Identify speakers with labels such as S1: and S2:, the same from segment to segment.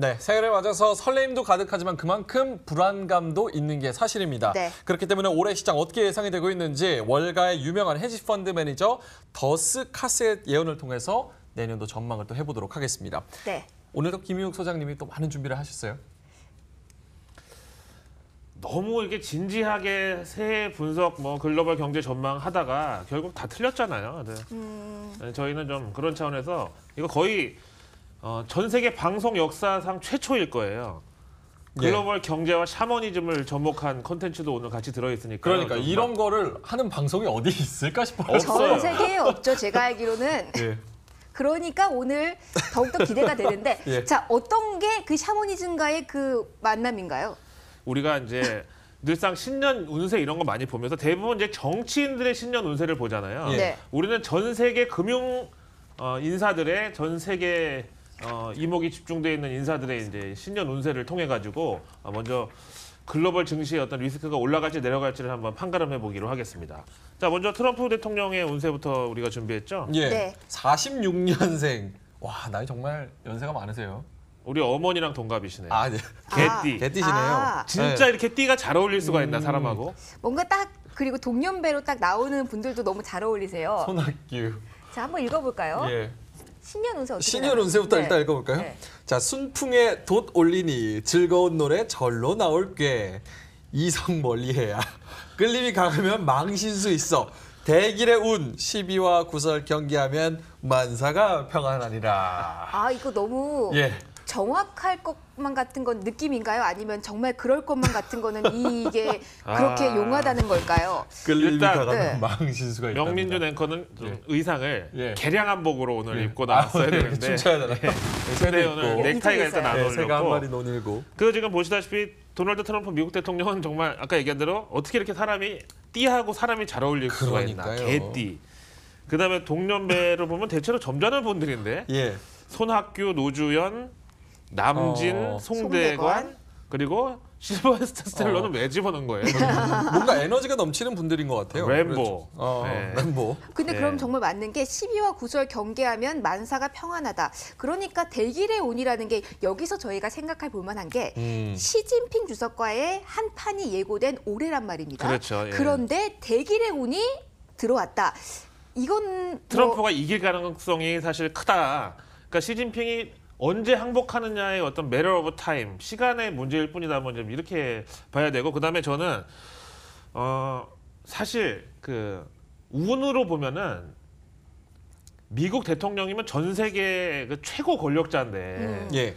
S1: 네, 새해를 맞아서 설레임도 가득하지만 그만큼 불안감도 있는 게 사실입니다.
S2: 네.
S1: 그렇기 때문에 올해 시장 어떻게 예상이 되고 있는지 월가의 유명한 헤지펀드 매니저 더스 카셋 예언을 통해서 내년도 전망을 또 해보도록 하겠습니다.
S2: 네.
S1: 오늘도 김희욱 소장님이 또 많은 준비를 하셨어요.
S3: 너무 이렇게 진지하게 새해 분석, 글로벌 경제 전망하다가 결국 다 틀렸잖아요. 네. 저희는 좀 그런 차원에서 이거 거의 전 세계 방송 역사상 최초일 거예요. 글로벌 경제와 샤머니즘을 접목한 콘텐츠도 오늘 같이 들어있으니까.
S1: 그러니까 이런 거를 하는 방송이 어디 있을까 싶어요.
S3: 없어요.
S2: 전 세계에 없죠. 제가 알기로는.
S1: 예.
S2: 그러니까 오늘 더욱더 기대가 되는데
S1: 예.
S2: 자, 어떤 게 그 샤머니즘과의 그 만남인가요?
S3: 우리가 이제 늘상 신년 운세 이런 거 많이 보면서 대부분 이제 정치인들의 신년 운세를 보잖아요.
S1: 예.
S2: 네.
S3: 우리는 전 세계 금융 인사들의 전 세계 이목이 집중되어 있는 인사들의 이제 신년 운세를 통해 가지고 먼저 글로벌 증시의 어떤 리스크가 올라갈지 내려갈지를 한번 판가름해 보기로 하겠습니다. 자, 먼저 트럼프 대통령의 운세부터 우리가 준비했죠.
S1: 예.
S2: 네.
S1: 46년생. 와, 나이 정말 연세가 많으세요.
S3: 우리 어머니랑 동갑이시네요.
S1: 아, 네.
S3: 개띠.
S1: 개띠시네요.
S2: 아.
S3: 진짜 이렇게 띠가 잘 어울릴 수가 있나 사람하고.
S2: 뭔가 딱 그리고 동년배로 딱 나오는 분들도 너무 잘 어울리세요.
S1: 손학규.
S2: 자, 한번 읽어볼까요?
S1: 예.
S2: 신년 운세 어떻게
S1: 신년
S2: 나와요?
S1: 운세부터
S2: 네.
S1: 일단 읽어볼까요?
S2: 네.
S1: 자, 순풍에 돛 올리니 즐거운 노래 절로 나올게. 이성 멀리해야. 끌림이 강하면 망신수 있어. 대길의 운, 시비와 구설 경계하면 만사가 평안하니라.
S2: 아, 이거 너무
S1: 예.
S2: 정확할 것만 같은 건 느낌인가요? 아니면 정말 그럴 것만 같은 거는 이게 그렇게 용하다는 걸까요?
S1: 끌림이
S3: 일단,
S1: 강하면
S2: 네.
S1: 망신수가 있다.
S3: 명민준 앵커는 좀
S1: 예.
S3: 의상을
S1: 예.
S3: 개량 한복으로 오늘
S1: 예.
S3: 입고 나왔어야
S1: 네,
S3: 되는데
S1: 춤춰야 되나요?
S3: 근데 오늘
S1: 있고.
S3: 넥타이가 일단 안
S1: 네, 새가 한
S3: 어울렸고
S1: 마리 논일고.
S3: 그 지금 보시다시피 도널드 트럼프 미국 대통령은 정말 아까 얘기한 대로 어떻게 이렇게 사람이 띠하고 사람이 잘 어울릴 수가 있나.
S1: 그러니까요.
S3: 개띠. 그다음에 동년배를 보면 대체로 점잖은 분들인데
S1: 예.
S3: 손학규, 노주현, 남진,
S1: 어.
S3: 송대관 그리고 실버스타 스텔론은 왜 집어넣은 거예요?
S1: 뭔가 에너지가 넘치는 분들인 것 같아요.
S3: 램보.
S1: 그렇죠.
S3: 네.
S1: 램보.
S2: 근데
S3: 네.
S2: 그럼 정말 맞는 게 시비와 구설 경계하면 만사가 평안하다. 그러니까 대길의 운이라는 게 여기서 저희가 생각할 볼만한 게 시진핑 주석과의 한 판이 예고된 올해란 말입니다.
S3: 그렇죠, 예.
S2: 그런데 대길의 운이 들어왔다. 이건
S3: 트럼프가 이길 가능성이 사실 크다. 그러니까 시진핑이 언제 항복하느냐의 어떤 매러 오브 타임, 시간의 문제일 뿐이다. 뭐 좀 이렇게 봐야 되고 그다음에 저는 사실 그 운으로 보면은 미국 대통령이면 전 세계 그 최고 권력자인데
S1: 예.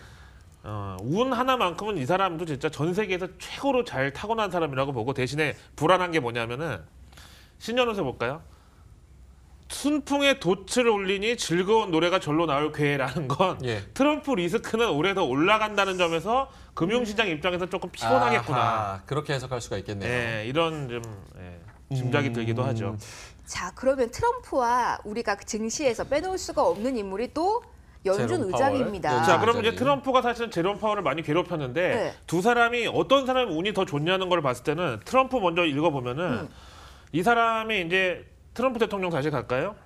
S3: 운 하나만큼은 이 사람도 진짜 전 세계에서 최고로 잘 타고난 사람이라고 보고 대신에 불안한 게 뭐냐면은 신년 운세 볼까요? 순풍에 돛을 올리니 즐거운 노래가 절로 나올 괴라는 건
S1: 예.
S3: 트럼프 리스크는 올해 더 올라간다는 점에서 금융시장 입장에서 조금 피곤하겠구나.
S1: 아하, 그렇게 해석할 수가 있겠네요.
S3: 예, 이런 좀 짐작이 들기도 하죠.
S2: 자, 그러면 트럼프와 우리가 그 증시에서 빼놓을 수가 없는 인물이 또 연준
S1: 제롬
S2: 의장입니다.
S1: 파월.
S3: 자, 그럼
S1: 굉장히.
S3: 이제 트럼프가 사실은 제롬 파월을 많이 괴롭혔는데
S2: 네.
S3: 두 사람이 어떤 사람이 운이 더 좋냐는 걸 봤을 때는 트럼프 먼저 읽어보면은 이 사람이 이제 트럼프 대통령 다시 갈까요?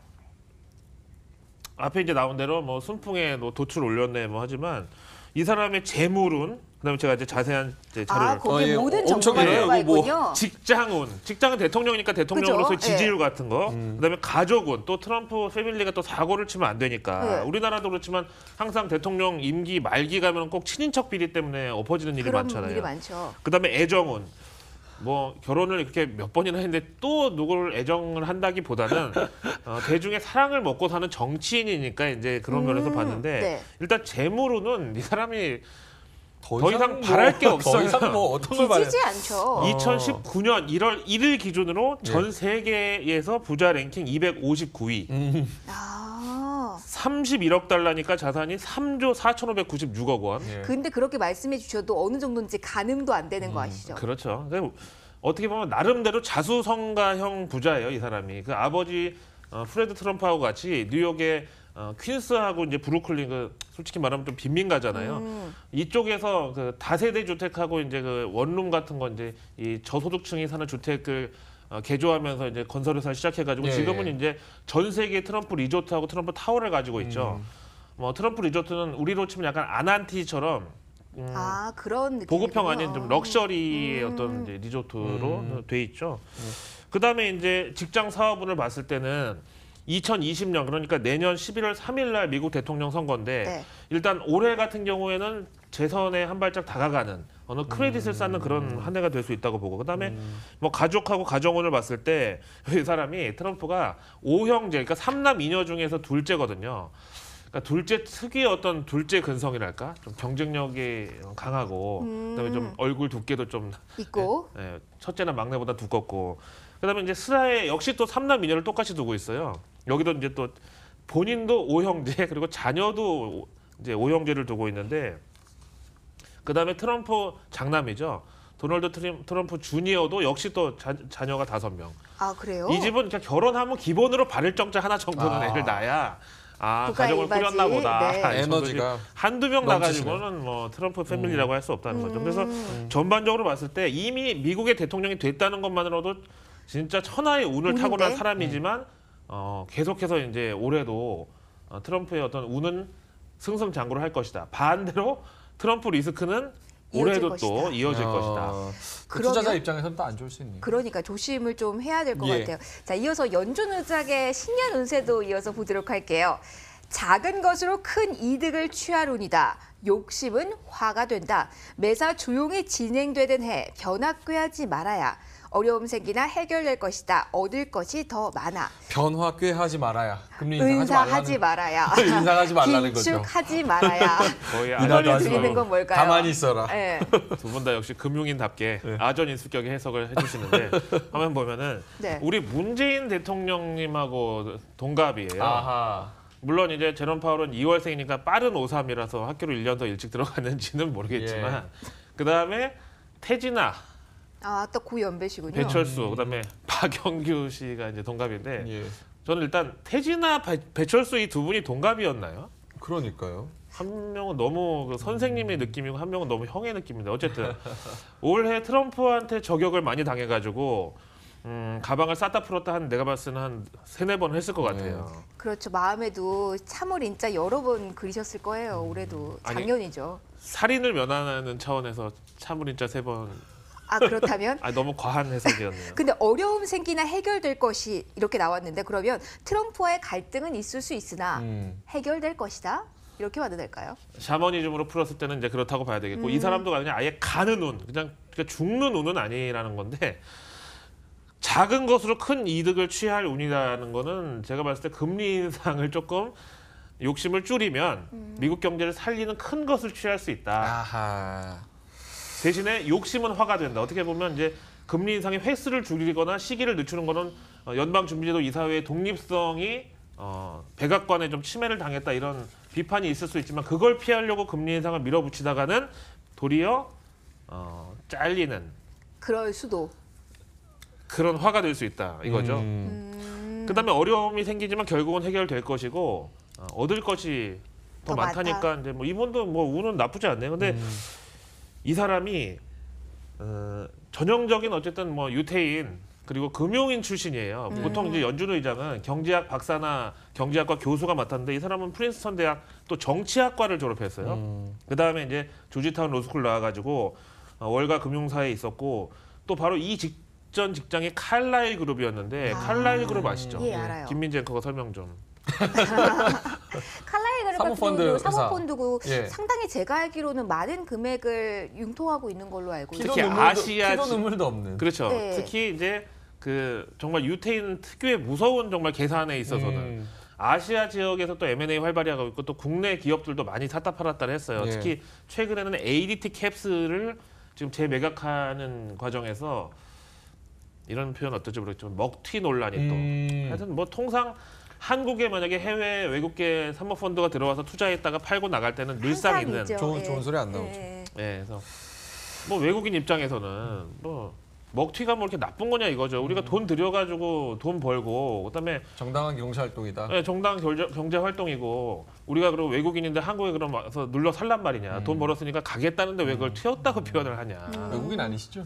S3: 앞에 이제 나온 대로 뭐 순풍에 뭐 돛을 올렸네 뭐 하지만 이 사람의 재물운 그다음에 제가 이제 자세한 이제
S2: 아,
S3: 자료를
S2: 거기
S1: 예,
S2: 모든
S1: 엄청
S2: 정보가
S1: 길어요.
S2: 들어가
S1: 이거 뭐
S2: 있군요.
S3: 직장운, 직장은 대통령이니까 대통령으로서
S2: 그죠?
S3: 지지율
S2: 예.
S3: 같은 거, 그다음에 가족운, 또 트럼프 패밀리가 또 사고를 치면 안 되니까
S2: 예.
S3: 우리나라도 그렇지만 항상 대통령 임기 말기 가면 꼭 친인척 비리 때문에 엎어지는 일이
S2: 그런
S3: 많잖아요.
S2: 일이 많죠.
S3: 그다음에 애정운, 뭐 결혼을 이렇게 몇 번이나 했는데 또 누구를 애정을 한다기보다는 대중의 사랑을 먹고 사는 정치인이니까 이제 그런 면에서 봤는데
S2: 네.
S3: 일단 재물운은 이 사람이
S1: 더
S3: 이상 바랄 게 없어요.
S1: 더 이상 뭐 어떤 걸 바래?
S2: 뒤지지 않죠.
S3: 2019년 1월 1일 기준으로 전 세계에서 부자 랭킹 259위.
S2: 아.
S3: 31억 달러니까 자산이 3조 4,596억 원.
S1: 예.
S2: 근데 그렇게 말씀해 주셔도 어느 정도인지 가늠도 안 되는 거 아시죠?
S3: 그렇죠. 그러니까 어떻게 보면 나름대로 자수성가형 부자예요, 이 사람이. 그 아버지 프레드 트럼프하고 같이 뉴욕의 퀸스하고 이제 브루클린 그 솔직히 말하면 좀 빈민가잖아요. 이쪽에서 그 다세대 주택하고 이제 그 원룸 같은 거 이제 이 저소득층이 사는 주택을 개조하면서 이제 건설회사 시작해가지고
S1: 예,
S3: 지금은
S1: 예.
S3: 이제 전 세계 트럼프 리조트하고 트럼프 타워를 가지고 있죠. 뭐 트럼프 리조트는 우리로 치면 약간 아난티처럼
S2: 그런 느낌.
S3: 보급형 아닌 좀 럭셔리의 어떤 이제 리조트로 돼 있죠. 그다음에 이제 직장 사업운을 봤을 때는 2020년 그러니까 내년 11월 3일 날 미국 대통령 선거인데
S2: 네.
S3: 일단 올해 같은 경우에는 재선에 한 발짝 다가가는 어느 크레딧을 쌓는 그런 한 해가 될 수 있다고 보고 그다음에 뭐 가족하고 가정운을 봤을 때 이 사람이 트럼프가 5형제 그러니까 3남 2녀 중에서 둘째거든요. 그러니까 둘째 특유의 어떤 둘째 근성이랄까 좀 경쟁력이 강하고 그다음에 좀 얼굴 두께도 좀
S2: 있고.
S3: 첫째나 막내보다 두껍고 그다음에 이제 스라에 역시 또 3남 2녀를 똑같이 두고 있어요. 여기도 이제 또 본인도 5형제 그리고 자녀도 이제 5형제를 두고 있는데 그다음에 트럼프 장남이죠. 도널드 트럼프 주니어도 역시 또 자녀가 5명.
S2: 아 그래요?
S3: 이 집은 그냥 결혼하면 기본으로 발일정자 하나 정도는 애를 낳아야 가정을
S2: 국가
S3: 꾸렸나
S2: 일바지.
S3: 보다.
S2: 네.
S3: 이 정도지.
S1: 에너지가
S3: 한두 명
S1: 넘치시네.
S3: 나가지고는 뭐 트럼프 패밀리라고 할 수 없다는 거죠. 그래서 전반적으로 봤을 때 이미 미국의 대통령이 됐다는 것만으로도 진짜 천하의 운을
S2: 운인데?
S3: 타고난 사람이지만 계속해서 이제 올해도 트럼프의 어떤 운은 승승장구를 할 것이다. 반대로 트럼프 리스크는 올해도 또
S2: 것이다.
S3: 이어질 것이다.
S1: 그
S2: 그러면-
S1: 투자자 입장에서는 또 안 좋을 수 있네요.
S2: 그러니까 조심을 좀 해야 될 것
S1: 예.
S2: 같아요. 자, 이어서 연준 의장의 신년 운세도 이어서 보도록 할게요. 작은 것으로 큰 이득을 취할 운이다. 욕심은 화가 된다. 매사 조용히 진행되던 해 변화 꾀하지 말아야. 어려움 생기나 해결될 것이다. 얻을 것이 더 많아.
S1: 변화 꾀하지 말아야. 금리 인상하지
S2: 은사하지 말아야.
S1: 인상하지 말라는 거죠.
S2: 긴축하지 말아야.
S3: 거의
S1: 이나도
S2: 이거를
S1: 하지
S2: 드리는
S1: 말고.
S2: 건 뭘까요?
S1: 가만히 있어라.
S2: 네.
S3: 두 분 다 역시 금융인답게 아전인수격의 해석을 해주시는데 화면 보면은
S2: 네.
S3: 우리 문재인 대통령님하고 동갑이에요.
S1: 아하.
S3: 물론 이제 제롬 파월은 2월생이니까 빠른 53이라서 학교를 1년 더 일찍 들어갔는지는 모르겠지만 그다음에 태진아,
S2: 또 고연배시군요.
S3: 배철수, 그다음에 박영규 씨가 이제 동갑인데
S1: 예.
S3: 저는 일단 태진아, 배철수 이 두 분이 동갑이었나요?
S1: 그러니까요.
S3: 한 명은 너무 그 선생님의 느낌이고 한 명은 너무 형의 느낌인데 어쨌든 올해 트럼프한테 저격을 많이 당해가지고 가방을 쌌다 풀었다 한 내가 봤을 때는 한 3-4번 했을 것 같아요.
S2: 그렇죠. 마음에도 참을 인자 여러 번 그리셨을 거예요. 올해도
S3: 아니,
S2: 작년이죠.
S3: 살인을 면하는 차원에서 참을인자 3번.
S2: 그렇다면
S3: 너무 과한 해석이었네요.
S2: 근데 어려움 생기나 해결될 것이 이렇게 나왔는데 그러면 트럼프와의 갈등은 있을 수 있으나 해결될 것이다. 이렇게 봐도 될까요?
S3: 샤머니즘으로 풀었을 때는 이제 그렇다고 봐야 되겠고 이 사람도 그냥 아예 가는 운, 그냥 죽는 운은 아니라는 건데 작은 것으로 큰 이득을 취할 운이라는 거는 제가 봤을 때 금리 인상을 조금 욕심을 줄이면 미국 경제를 살리는 큰 것을 취할 수 있다.
S1: 아하.
S3: 대신에 욕심은 화가 된다. 어떻게 보면 이제 금리 인상의 횟수를 줄이거나 시기를 늦추는 거는 연방준비제도 이사회의 독립성이 백악관에 좀 침해를 당했다 이런 비판이 있을 수 있지만 그걸 피하려고 금리 인상을 밀어붙이다가는 도리어 잘리는
S2: 그럴 수도.
S3: 그런 화가 될 수 있다 이거죠. 그다음에 어려움이 생기지만 결국은 해결될 것이고 얻을 것이 더
S2: 더
S3: 많다니까
S2: 많다.
S3: 이제 뭐 이분도 뭐 운은 나쁘지 않네요. 근데 이 사람이 전형적인 어쨌든 뭐 유태인 그리고 금융인 출신이에요. 보통 이제 연준 의장은 경제학 박사나 경제학과 교수가 맡았는데 이 사람은 프린스턴 대학 또 정치학과를 졸업했어요. 그 다음에 이제 조지타운 로스쿨 나와가지고 월가 금융사에 있었고 또 바로 이 직전 직장이 칼라일 그룹이었는데 칼라일 그룹 아시죠?
S2: 예, 알아요.
S3: 김민재 앵커가 설명 좀.
S2: 칼라일 그룹 같은
S1: 사모펀드
S2: 경우도
S1: 회사.
S2: 사모펀드고
S1: 예.
S2: 상당히 제가 알기로는 많은 금액을 융통하고 있는 걸로 알고 있어요.
S3: 특히 아시아
S1: 피도
S3: 지-
S1: 눈물도 없는.
S3: 그렇죠.
S2: 네.
S3: 특히 이제 그 정말 유태인 특유의 무서운 정말 계산에 있어서는 아시아 지역에서 또 M&A 활발히 하고 있고 또 국내 기업들도 많이 샀다 팔았다를 했어요.
S1: 예.
S3: 특히 최근에는 ADT 캡스를 지금 재매각하는 과정에서 이런 표현 어떨지 모르겠지만 먹튀 논란이 또 하여튼 뭐 통상 한국에 만약에 해외 외국계 사모펀드가 들어와서 투자했다가 팔고 나갈 때는 늘상
S2: 항상
S3: 있는
S2: 있죠.
S1: 좋은 소리 안 나오죠.
S2: 예.
S3: 그래서 뭐 외국인 입장에서는 뭐 먹튀가 뭐 이렇게 나쁜 거냐 이거죠. 우리가 돈 들여가지고 돈 벌고 그다음에
S1: 정당한 경제 활동이다.
S3: 정당 경제 활동이고 우리가 그리고 외국인인데 한국에 그럼 와서 눌러 살란 말이냐. 돈 벌었으니까 가겠다는데 왜 그걸 튀었다고 표현을 하냐.
S1: 외국인 아니시죠?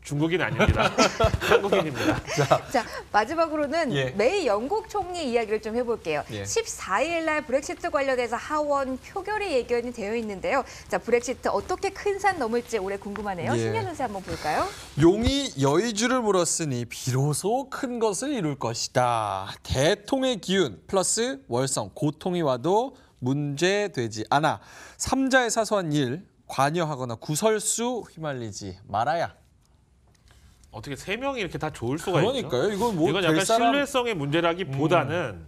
S3: 중국인 아닙니다. 한국인입니다.
S2: 자, 마지막으로는
S1: 예.
S2: 메이 영국 총리 이야기를 좀 해볼게요.
S1: 예.
S2: 14일 날 브렉시트 관련해서 하원 표결이 예견이 되어 있는데요. 자, 브렉시트 어떻게 큰 산 넘을지 올해 궁금하네요.
S1: 예.
S2: 신년 운세 한번 볼까요?
S1: 용이 여의주를 물었으니 비로소 큰 것을 이룰 것이다. 대통의 기운 플러스 월성 고통이 와도 문제되지 않아. 삼자의 사소한 일 관여하거나 구설수 휘말리지 말아야.
S3: 어떻게 세 명이 이렇게 다 좋을 수가 있죠?
S1: 그러니까요. 이건 뭐
S3: 이건
S1: 될
S3: 약간
S1: 사람
S3: 신뢰성의 문제라기보다는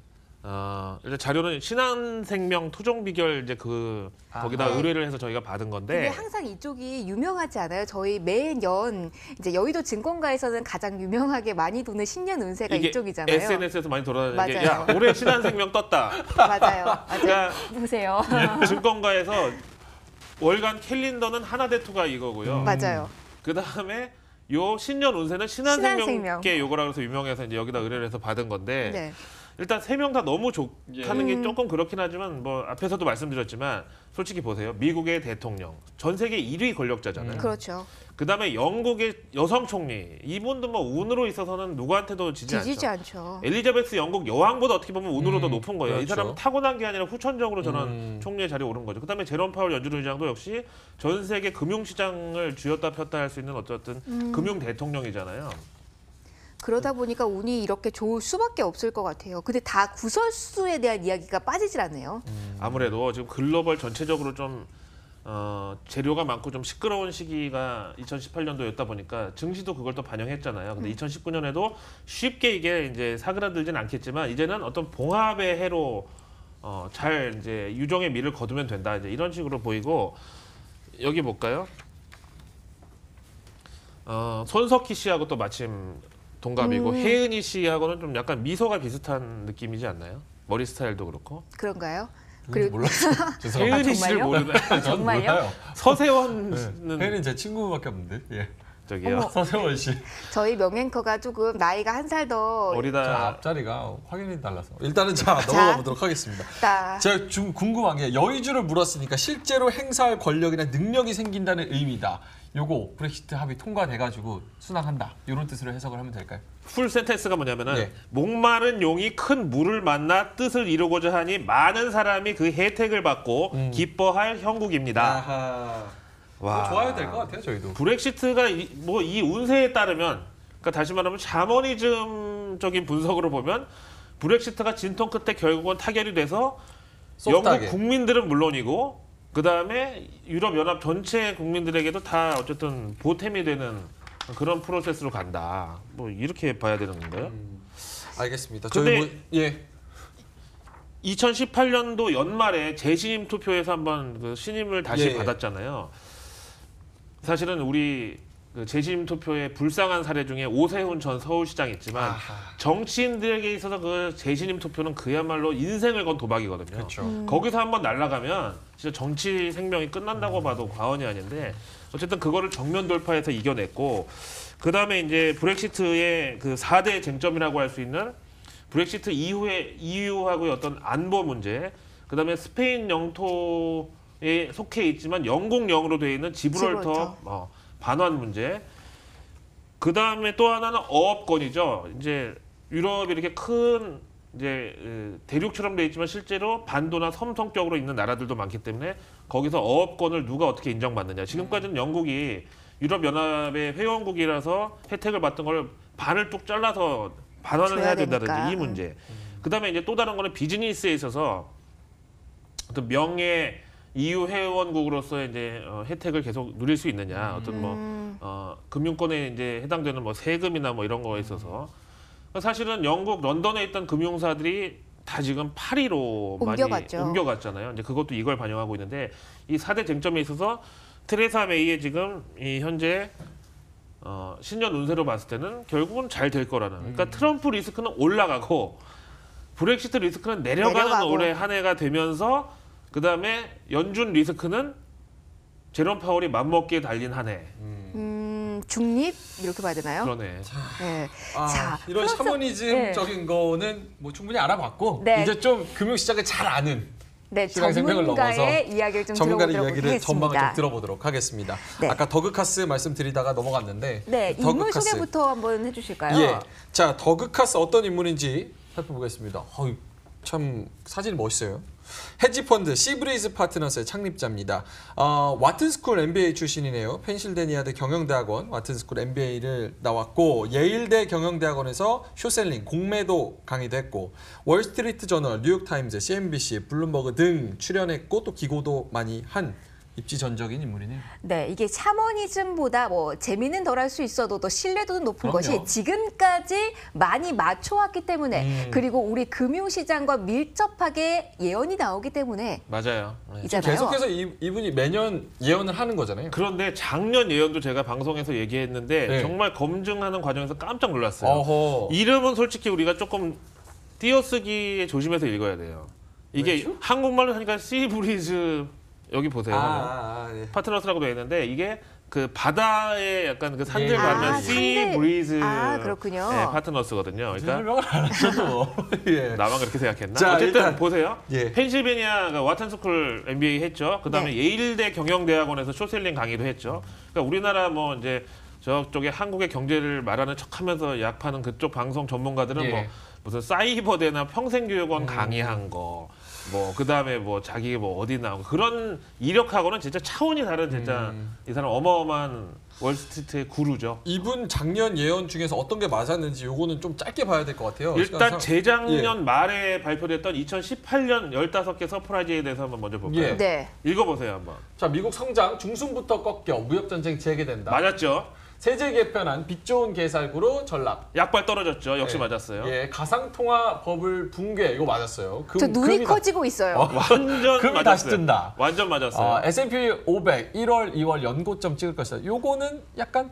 S3: 일단 자료는 신한생명 토종 비결 이제 거기다
S2: 네.
S3: 의뢰를 해서 저희가 받은
S2: 근데
S3: 건데
S2: 항상 이쪽이 유명하지 않아요? 저희 매년 이제 여의도 증권가에서는 가장 유명하게 많이 도는 신년 운세가
S3: 이게
S2: 이쪽이잖아요.
S3: SNS에서 많이 돌아다니는 게
S2: 맞아요.
S3: 야, 올해 신한생명 떴다.
S2: 맞아요. 맞아요.
S3: 그러니까
S2: 보세요.
S3: 증권가에서 월간 캘린더는 하나대투가 이거고요.
S2: 맞아요.
S3: 그다음에 요 신년 운세는
S2: 신한생명.
S3: 신한생명께 요거라 그래서 유명해서 이제 여기다 의뢰를 해서 받은 건데
S2: 네.
S3: 일단 세 명 다 너무 좋다는
S2: 예.
S3: 게 조금 그렇긴 하지만 뭐 앞에서도 말씀드렸지만 솔직히 보세요. 미국의 대통령 전 세계 1위 권력자잖아요.
S2: 그렇죠.
S3: 그다음에 영국의 여성 총리 이분도 뭐 운으로 있어서는 누구한테도 지지
S2: 뒤지지
S3: 않죠.
S2: 않죠.
S3: 엘리자베스 영국 여왕보다 어떻게 보면 운으로 더 높은 거예요. 이
S1: 그렇죠.
S3: 사람은 타고난 게 아니라 후천적으로 저는 총리의 자리에 오른 거죠. 그다음에 제롬 파월 연준 의장도 역시 전 세계 금융시장을 쥐었다 폈다 할 수 있는 어쨌든 금융 대통령이잖아요.
S2: 그러다 보니까 운이 이렇게 좋을 수밖에 없을 것 같아요. 근데 다 구설수에 대한 이야기가 빠지질 않네요.
S3: 아무래도 지금 글로벌 전체적으로 좀 재료가 많고 좀 시끄러운 시기가 2018년도였다 보니까 증시도 그걸 또 반영했잖아요. 근데 2019년에도 쉽게 이게 이제 사그라들진 않겠지만 이제는 어떤 봉합의 해로 잘 이제 유종의 미를 거두면 된다. 이제 이런 식으로 보이고 여기 볼까요? 손석희 씨하고 또 마침 동갑이고 혜은이 씨하고는 좀 약간 미소가 비슷한 느낌이지 않나요? 머리 스타일도 그렇고.
S2: 그런가요?
S1: 그리고 몰랐어요. 죄송합니다.
S3: 혜은이 씨를
S2: 정말요?
S3: 모르나요?
S1: 저는
S2: 정말요?
S1: 몰라요.
S3: 서세원은
S1: 혜은이 제 친구밖에 없는데. 예.
S3: 저기요.
S2: 어머.
S1: 서세원 씨.
S2: 저희 명앵커가 조금 나이가 한 살 더
S1: 자,
S3: 어리다.
S1: 앞자리가 확연히 달라서. 일단은 자 넘어가 보도록 하겠습니다.
S2: 있다.
S1: 제가 좀 궁금한 게 여의주를 물었으니까 실제로 행사할 권력이나 능력이 생긴다는 의미다. 요거 브렉시트 합의 통과돼가지고 순항한다. 이런 뜻으로 해석을 하면 될까요?
S3: 풀 센텐스가 뭐냐면은
S1: 네.
S3: 목마른 용이 큰 물을 만나 뜻을 이루고자 하니 많은 사람이 그 혜택을 받고 기뻐할 형국입니다.
S1: 아하.
S3: 와.
S1: 좋아야 될 것 같아요, 저희도.
S3: 브렉시트가 뭐 이 운세에 따르면 그러니까 다시 말하면 샤머니즘적인 분석으로 보면 브렉시트가 진통 끝에 결국은 타결이 돼서
S1: 소프트하게.
S3: 영국 국민들은 물론이고 그 다음에 유럽 연합 전체 국민들에게도 다 어쨌든 보탬이 되는 그런 프로세스로 간다. 뭐 이렇게 봐야 되는 건가요?
S1: 알겠습니다.
S3: 근데-
S1: 저희 예.
S3: 2018년도 연말에 재신임 투표에서 한번 그 신임을 다시
S1: 예.
S3: 받았잖아요. 사실은 우리 그 재신임 투표의 불쌍한 사례 중에 오세훈 전 서울시장 있지만
S1: 아하.
S3: 정치인들에게 있어서 그 재신임 투표는 그야말로 인생을 건 도박이거든요.
S1: 그렇죠.
S3: 거기서 한번 날아가면 진짜 정치 생명이 끝난다고 봐도 과언이 아닌데 어쨌든 그거를 정면 돌파해서 이겨냈고 그 다음에 이제 브렉시트의 그 4대 쟁점이라고 할 수 있는 브렉시트 이후에 EU하고의 어떤 안보 문제, 그 다음에 스페인 영토에 속해 있지만 영국령으로 되어 있는 지브롤터 반환 문제, 그 다음에 또 하나는 어업권이죠. 이제 유럽이 이렇게 큰 이제 대륙처럼 되어 있지만 실제로 반도나 섬 성격으로 있는 나라들도 많기 때문에 거기서 어업권을 누가 어떻게 인정받느냐. 지금까지는 영국이 유럽 연합의 회원국이라서 혜택을 받던 걸 반을 뚝 잘라서 반환을
S2: 줘야
S3: 해야 된다든지
S2: 되니까.
S3: 이 문제. 그다음에 이제 또 다른 거는 비즈니스에 있어서 어떤 명예 EU 회원국으로서의 이제 혜택을 계속 누릴 수 있느냐. 어떤 뭐 금융권에 이제 해당되는 뭐 세금이나 뭐 이런 거에 있어서 사실은 영국 런던에 있던 금융사들이 다 지금 파리로
S2: 옮겨갔죠.
S3: 많이 옮겨갔잖아요. 이제 그것도 이걸 반영하고 있는데 이 4대 쟁점에 있어서 테레사 메이의 지금 이 현재 신년 운세로 봤을 때는 결국은 잘 될 거라는. 그러니까 트럼프 리스크는 올라가고 브렉시트 리스크는 내려가는
S2: 내려가고.
S3: 올해 한 해가 되면서 그 다음에 연준 리스크는 제롬 파월이 맘먹기에 달린 한 해.
S2: 중립 이렇게 봐야 되나요?
S3: 그러네.
S2: 네.
S1: 아,
S2: 자,
S1: 이런
S2: 플러스-
S1: 샤머니즘적인 거는 뭐 충분히 알아봤고
S2: 네.
S1: 이제 좀 금융시장을 잘 아는
S2: 네,
S1: 시간 생명을 넘어서
S2: 전문가의 이야기를 좀
S1: 전문가의
S2: 들어보도록
S1: 이야기를 전망을 좀
S2: 하겠습니다.
S1: 들어보도록 하겠습니다.
S2: 네.
S1: 아까 더그카스 말씀드리다가 넘어갔는데
S2: 네, 인물
S1: 더그카스.
S2: 소개부터 한번 해주실까요?
S1: 예, 자 더그카스 어떤 인물인지 살펴보겠습니다. 참 사진이 멋있어요. 헤지펀드 시브리즈 파트너스의 창립자입니다. 와튼스쿨 MBA 출신이네요. 펜실베니아대 경영대학원 와튼스쿨 MBA를 나왔고 예일대 경영대학원에서 쇼셀링, 공매도 강의도 했고 월스트리트 저널, 뉴욕타임즈, CNBC, 블룸버그 등 출연했고 또 기고도 많이 한 입지전적인 인물이네요.
S2: 네, 이게 샤머니즘보다 뭐 재미는 덜할 수 있어도 더 신뢰도는 높은
S1: 그럼요.
S2: 것이 지금까지 많이 맞춰왔기 때문에 그리고 우리 금융시장과 밀접하게 예언이 나오기 때문에
S3: 맞아요.
S2: 이잖아요.
S1: 계속해서 이분이 매년 예언을 하는 거잖아요.
S3: 그런데 작년 예언도 제가 방송에서 얘기했는데
S1: 네.
S3: 정말 검증하는 과정에서 깜짝 놀랐어요.
S1: 어허.
S3: 이름은 솔직히 우리가 조금 띄어쓰기에 조심해서 읽어야 돼요. 이게
S1: 왜죠?
S3: 한국말로 하니까 시브리즈 여기 보세요.
S1: 네.
S3: 파트너스라고 되어 있는데 이게 그 바다에 약간 그 산들
S1: 예.
S3: 가면
S2: 아,
S3: 시
S2: 산들.
S3: 브리즈
S2: 아, 그렇군요.
S3: 네, 파트너스거든요. 그러니까
S1: 설명을 안 하셔도 예.
S3: 나만 그렇게 생각했나?
S1: 자,
S3: 어쨌든
S1: 일단,
S3: 보세요.
S1: 예.
S3: 펜실베니아가 와튼스쿨 MBA 했죠. 그다음에
S2: 네.
S3: 예일대 경영대학원에서 쇼셀링 강의도 했죠. 그러니까 우리나라 뭐 이제 저쪽에 한국의 경제를 말하는 척하면서 약 파는 그쪽 방송 전문가들은
S1: 예.
S3: 뭐 무슨 사이버대나 평생교육원 강의한 거. 뭐 그다음에 뭐 자기 뭐 어디 나온 거 그런 이력하고는 진짜 차원이 다른 진짜 이 사람 어마어마한 월스트리트의 구루죠.
S1: 이분 작년 예언 중에서 어떤 게 맞았는지 요거는 좀 짧게 봐야 될 것 같아요.
S3: 일단
S1: 시간상.
S3: 재작년 말에 발표됐던 2018년 15개 서프라이즈에 대해서 한번 먼저 볼까요?
S1: 예.
S2: 네.
S3: 읽어보세요 한번.
S1: 자, 미국 성장 중순부터 꺾여 무역 전쟁 재개된다.
S3: 맞았죠?
S1: 세제 개편안 빚 좋은 개살구로 전락.
S3: 약발 떨어졌죠. 역시
S1: 예.
S3: 맞았어요.
S1: 예, 가상 통화 버블 붕괴 이거 맞았어요.
S2: 저 눈이 커지고 있어요.
S3: 완전
S1: 금이
S3: 맞았어요.
S1: 다시 뜬다.
S3: 완전 맞았어요.
S1: S&P 500 1월, 2월 연고점 찍을 것이다. 요거는 약간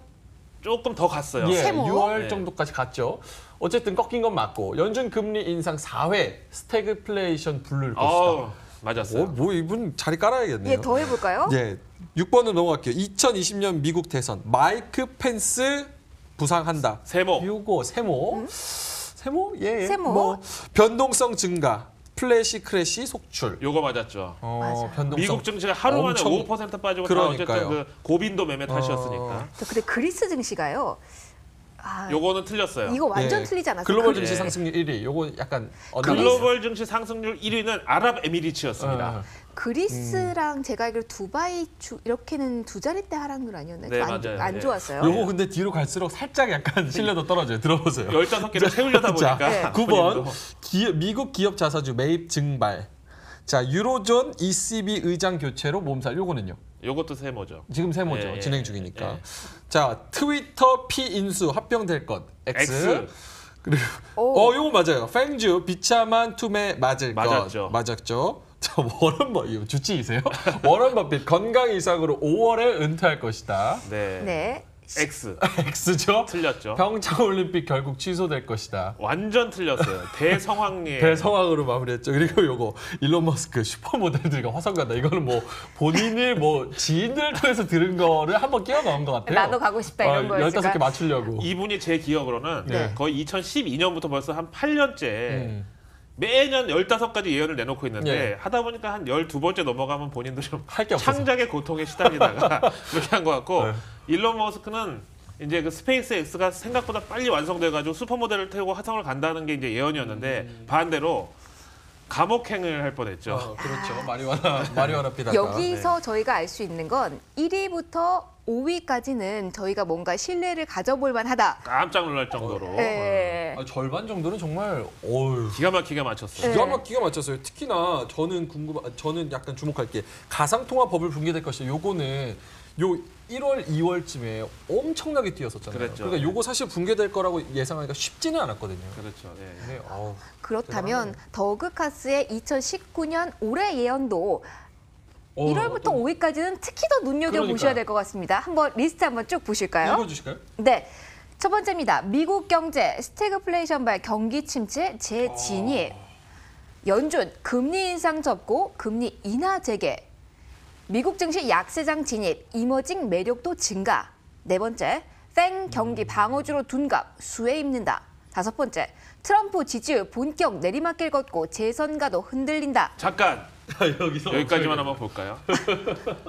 S3: 조금 더 갔어요.
S1: 예,
S2: 세모?
S1: 6월
S3: 네.
S1: 정도까지 갔죠. 어쨌든 꺾인 건 맞고 연준 금리 인상 4회 스태그플레이션 부를 것이다.
S3: 맞았어요.
S1: 뭐 이분 자리 깔아야겠네요.
S2: 예, 더 해볼까요?
S1: 예, 6번으로 넘어갈게요. 2020년 미국 대선 마이크 펜스 부상한다.
S3: 세모.
S1: 요거 세모. 세모? 예.
S2: 세모?
S1: 뭐 변동성 증가, 플래시 크래시 속출.
S3: 요거 맞았죠.
S2: 맞아요.
S1: 변동성.
S3: 미국 증시가 하루 만에
S1: 엄청
S3: 5% 빠지고 다
S1: 그러니까요.
S3: 어쨌든 그 고빈도 매매 탓이었으니까.
S2: 저 근데 그리스 증시가요. 아,
S3: 요거는 틀렸어요.
S2: 이거 완전
S1: 예.
S2: 틀리지 않았어요?
S1: 글로벌
S2: 그-
S1: 증시
S3: 예.
S1: 상승률 1위. 요거 약간
S3: 글로벌 증시 상승률 1위는 아랍에미리츠였습니다.
S2: 그리스랑 제가 알기로 두바이 이렇게는 두 자릿대 하락률 아니었나요?
S3: 네,
S2: 좀 안,
S3: 맞아요.
S2: 안
S3: 네.
S2: 좋았어요.
S1: 요거 근데 뒤로 갈수록 살짝 약간 신뢰도 떨어져요. 들어보세요.
S3: 15개를 세우려다 보니까.
S2: 네.
S1: 9번 미국 기업 자사주 매입 증발. 자, 유로존 ECB 의장 교체로 몸살. 요거는요.
S3: 요것도 세모죠.
S1: 지금 세모죠.
S3: 예, 예,
S1: 진행 중이니까.
S3: 예.
S1: 자, 트위터 P 인수 합병될 것. X. 그리고
S2: 오.
S1: 요거 맞아요. 팽주 비참한 투매 맞을
S3: 맞았죠.
S1: 것. 맞았죠. 자, 워런 버 이거 주치이세요? 워런 버핏 건강 이상으로 5월에 은퇴할 것이다.
S3: 네.
S2: 네.
S3: X.
S1: X죠?
S3: 틀렸죠.
S1: 평창 올림픽 결국 취소될 것이다.
S3: 완전 틀렸어요. 대성황리에.
S1: 대성황으로 마무리했죠. 그리고 요거 일론 머스크 슈퍼모델들과 화성 간다. 이거는 뭐 본인을 뭐 지인들을 통해서 들은 거를 한번 끼워 넣은 것 같아요.
S2: 나도 가고 싶다 이런 거였을까?
S1: 15개 맞추려고.
S3: 이분이 제 기억으로는
S2: 네.
S3: 거의 2012년부터 벌써 한 8년째
S1: 음.
S3: 매년 15가지 예언을 내놓고 있는데
S1: 예.
S3: 하다 보니까 한 12번째 넘어가면 본인도 좀
S1: 할 게 없어서.
S3: 창작의 고통에 시달리다가 그렇게 한 것 같고
S1: 네.
S3: 일론 머스크는 이제 그 스페이스 X가 생각보다 빨리 완성돼가지고 슈퍼모델을 태우고 화성을 간다는 게 이제 예언이었는데 반대로 감옥행을 할 뻔했죠.
S1: 그렇죠. 마리화나 피다가.
S2: 여기서 저희가 알 수 있는 건 1위부터 5위까지는 저희가 뭔가 신뢰를 가져볼 만하다.
S3: 깜짝 놀랄 정도로
S2: 예.
S1: 절반 정도는 정말 어휴.
S3: 기가 막히게 맞췄어요.
S2: 네.
S1: 기가 막히게 맞췄어요. 특히나 저는 약간 주목할 게 가상통화 법을 붕괴될 것이다. 요거는 요 1월, 2월쯤에 엄청나게 뛰었었잖아요.
S3: 그랬죠.
S1: 그러니까 요거 사실 붕괴될 거라고 예상하기가 쉽지는 않았거든요.
S3: 그렇죠. 예.
S1: 근데 어우,
S2: 그렇다면 더그카스의 2019년 올해 예언도 1월부터 5위까지는 특히 더 눈여겨보셔야
S1: 그러니까요.
S2: 될 것 같습니다. 한번 리스트 한번 쭉 보실까요?
S1: 읽어주실까요?
S2: 네. 첫 번째입니다. 미국 경제 스태그플레이션 발 경기 침체 재진입. 연준 금리 인상 접고 금리 인하 재개. 미국 증시 약세장 진입, 이머징 매력도 증가. 네 번째, 팽 경기 방어주로 둔갑, 수혜 입는다. 다섯 번째, 트럼프 지지율 본격 내리막길 걷고 재선가도 흔들린다.
S3: 잠깐 여기까지만 한번 볼까요?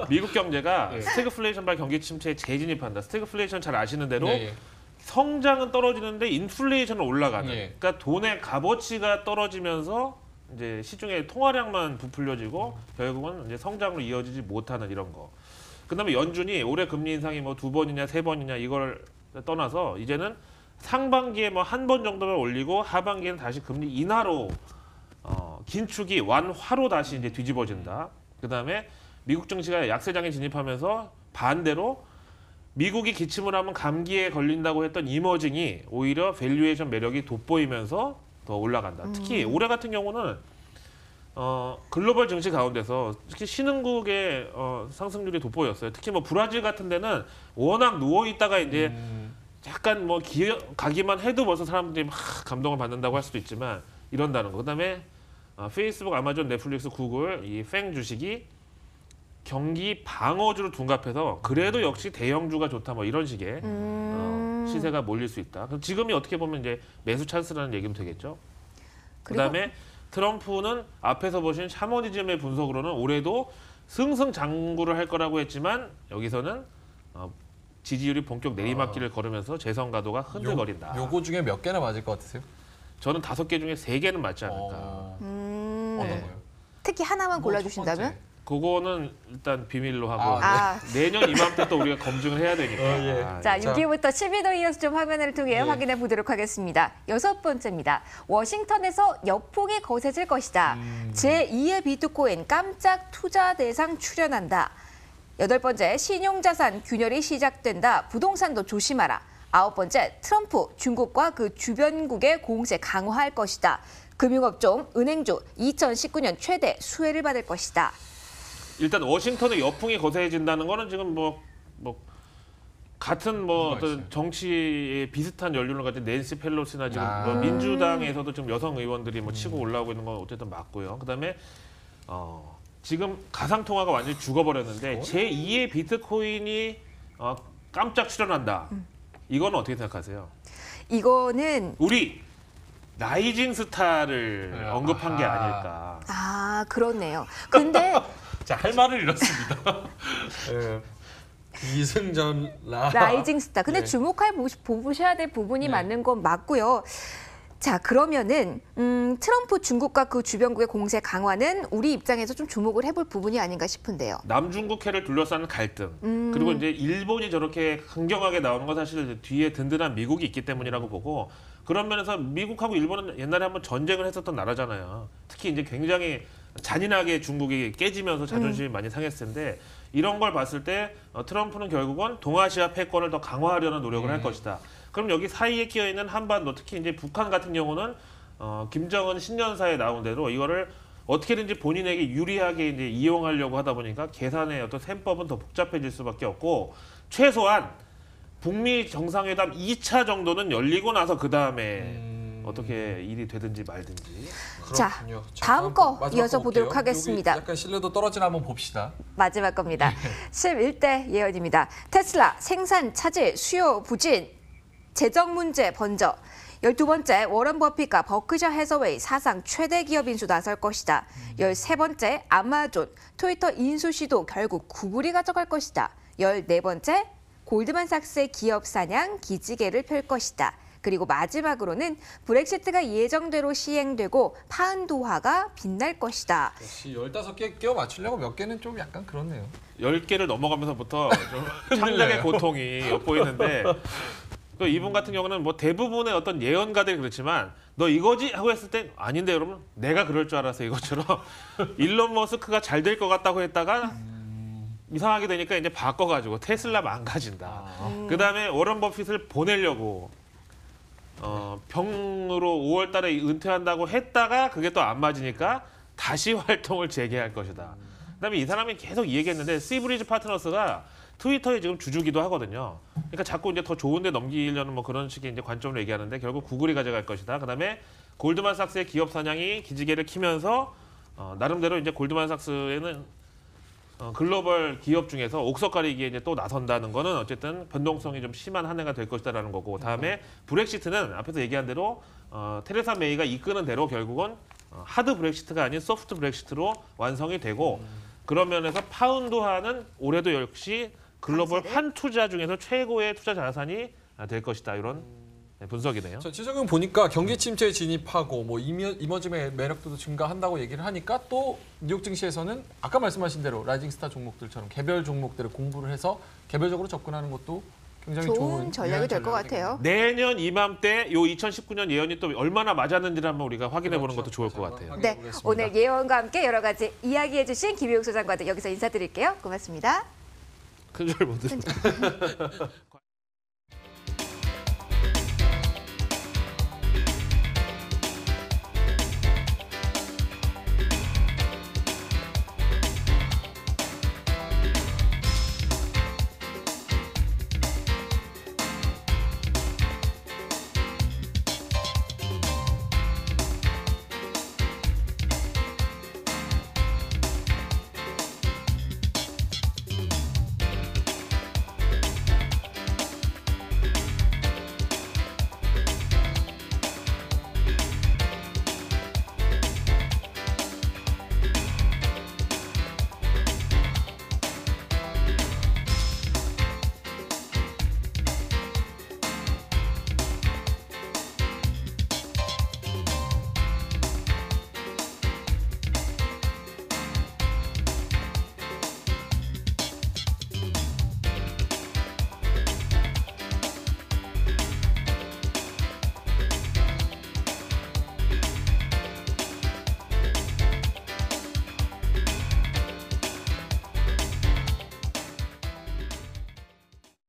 S3: 미국 경제가
S1: 예.
S3: 스태그플레이션발 경기 침체에 재진입한다. 스태그플레이션 잘 아시는 대로
S1: 예, 예.
S3: 성장은 떨어지는데 인플레이션은 올라가는.
S1: 예.
S3: 그러니까 돈의 값어치가 떨어지면서 이제 시중에 통화량만 부풀려지고 결국은 이제 성장으로 이어지지 못하는 이런 거. 그다음에 연준이 올해 금리 인상이 뭐 2번이냐 3번이냐 이걸 떠나서 이제는 상반기에 뭐 한 번 정도만 올리고 하반기에는 다시 금리 인하로 긴축이 완화로 다시 이제 뒤집어진다. 그다음에 미국 증시가 약세장에 진입하면서 반대로 미국이 기침을 하면 감기에 걸린다고 했던 이머징이 오히려 밸류에이션 매력이 돋보이면서 더 올라간다. 특히 올해 같은 경우는 글로벌 증시 가운데서 특히 신흥국의 상승률이 돋보였어요. 특히 뭐 브라질 같은 데는 워낙 누워 있다가 이제 약간 뭐 가기만 해도 벌써 사람들이 막 감동을 받는다고 할 수도 있지만 이런다는 거. 그다음에 페이스북, 아마존, 넷플릭스, 구글 이 팽 주식이 경기 방어주로 둔갑해서 그래도 역시 대형주가 좋다 뭐 이런 식의 시세가 몰릴 수 있다. 그럼 지금이 어떻게 보면 이제 매수 찬스라는 얘기면 되겠죠. 그다음에 트럼프는 앞에서 보신 샤머니즘의 분석으로는 올해도 승승장구를 할 거라고 했지만 여기서는 지지율이 본격 내리막길을 걸으면서 재선 가도가 흔들거린다.
S1: 요거 중에 몇 개나 맞을 것 같으세요?
S3: 저는 5개 중에 3개는 맞지 않을까.
S1: 어떤 거요?
S2: 특히 하나만 골라주신다면?
S3: 그거는 일단 비밀로 하고
S2: 아.
S3: 내년 이맘때 또 우리가 검증을 해야 되니까.
S1: 예.
S2: 자,
S1: 자.
S2: 6위부터 10위도 이어서 좀 화면을 통해
S1: 예.
S2: 확인해 보도록 하겠습니다. 6번째입니다. 워싱턴에서 역풍이 거세질 것이다. 제2의 비트코인 깜짝 투자 대상 출연한다. 8번째, 신용자산 균열이 시작된다. 부동산도 조심하라. 9번째, 트럼프 중국과 그 주변국의 공세 강화할 것이다. 금융업종, 은행주 2019년 최대 수혜를 받을 것이다.
S3: 일단 워싱턴의 여풍이 거세진다는 거는 지금 뭐 같은 뭐
S1: 뭐가
S3: 어떤
S1: 있어요?
S3: 정치에 비슷한 연륜을 가진 낸시 펠로시나 지금
S1: 아.
S3: 뭐 민주당에서도 지금 여성 의원들이 뭐 치고 올라오고 있는 건 어쨌든 맞고요. 그다음에 지금 가상 통화가 완전히 죽어버렸는데 제2의 비트코인이 깜짝 출현한다. 이건 어떻게 생각하세요?
S2: 이거는
S3: 우리 라이징 스타를
S1: 네,
S3: 언급한 게
S1: 아하.
S3: 아닐까.
S2: 그렇네요. 근데
S1: 자, 할 말을 잃었습니다. 예. 이승전
S2: 라이징 스타. 근데
S1: 네.
S2: 보셔야 될 부분이
S1: 네.
S2: 맞는 건 맞고요. 자, 그러면은 트럼프 중국과 그 주변국의 공세 강화는 우리 입장에서 좀 주목을 해볼 부분이 아닌가 싶은데요.
S3: 남중국해를 둘러싸는 갈등 그리고 이제 일본이 저렇게 강경하게 나오는 건 사실 뒤에 든든한 미국이 있기 때문이라고 보고 그런 면에서 미국하고 일본은 옛날에 한번 전쟁을 했었던 나라잖아요. 특히 이제 굉장히 잔인하게 중국이 깨지면서 자존심이 많이 상했을 텐데 이런 걸 봤을 때 트럼프는 결국은 동아시아 패권을 더 강화하려는 노력을 할 것이다. 그럼 여기 사이에 끼어 있는 한반도 특히 이제 북한 같은 경우는 김정은 신년사에 나온 대로 이거를 어떻게든지 본인에게 유리하게 이제 이용하려고 하다 보니까 계산의 어떤 셈법은 더 복잡해질 수밖에 없고 최소한 북미 정상회담 2차 정도는 열리고 나서 그 다음에 어떻게 일이 되든지 말든지.
S2: 자,
S1: 그렇군요.
S2: 다음 거
S1: 마지막
S2: 이어서
S1: 거
S2: 보도록
S1: 볼게요.
S2: 하겠습니다.
S1: 여기 약간 신뢰도 떨어지나 한번 봅시다.
S2: 마지막 겁니다. 11대 예언입니다. 테슬라 생산 차질 수요 부진 재정 문제 번져. 12번째, 워런 버핏과 버크셔 해서웨이 사상 최대 기업 인수 나설 것이다. 13번째, 아마존, 트위터 인수 시도 결국 구글이 가져갈 것이다. 14번째, 골드만삭스의 기업 사냥 기지개를 펼 것이다. 그리고 마지막으로는 브렉시트가 예정대로 시행되고 파운드화가 빛날 것이다.
S1: 역시 15개 끼워 맞추려고 몇 개는 좀 약간 그렇네요.
S3: 10개를 넘어가면서부터 좀 창작의 고통이 엿보이는데 또 이분 같은 경우는 뭐 대부분의 어떤 예언가들이 그렇지만 너 이거지? 하고 했을 때 아닌데 여러분 내가 그럴 줄 알았어 이것처럼 일론 머스크가 잘 될 것 같다고 했다가 이상하게 되니까 이제 바꿔가지고 테슬라 망가진다. 그다음에 워런 버핏을 보내려고 병으로 5월 달에 은퇴한다고 했다가 그게 또 안 맞으니까 다시 활동을 재개할 것이다. 그다음에 이 사람이 계속 이 얘기했는데 시브리지 파트너스가 트위터의 지금 주주기도 하거든요. 그러니까 자꾸 이제 더 좋은데 넘기려는 뭐 그런 식의 이제 관점으로 얘기하는데 결국 구글이 가져갈 것이다. 그다음에 골드만삭스의 기업 사냥이 기지개를 키면서 나름대로 이제 골드만삭스에는 글로벌 기업 중에서 옥석 가리기에 이제 또 나선다는 거는 어쨌든 변동성이 좀 심한 한 해가 될 것이다라는 거고 다음에 브렉시트는 앞에서 얘기한 대로 테레사 메이가 이끄는 대로 결국은 하드 브렉시트가 아닌 소프트 브렉시트로 완성이 되고 그런 면에서 파운드화는 올해도 역시 글로벌
S2: 강세를?
S3: 환 투자 중에서 최고의 투자 자산이 될 것이다. 이런 분석이네요.
S1: 자, 최정은 보니까 경기 침체에 진입하고 뭐 이머징의 매력도도 증가한다고 얘기를 하니까 또 뉴욕 증시에서는 아까 말씀하신 대로 라이징 스타 종목들처럼 개별 종목들을 공부를 해서 개별적으로 접근하는 것도 굉장히
S2: 좋은 전략이 될 것 같아요.
S3: 내년 이맘때 요 2019년 예언이 또 얼마나 맞았는지를 한번 우리가 확인해 보는 것도 좋을 것 같아요.
S2: 네, 오늘 예언과 함께 여러 가지 이야기해 주신 김희욱 소장과도 여기서 인사드릴게요. 고맙습니다.
S3: 큰 소리 못 듣.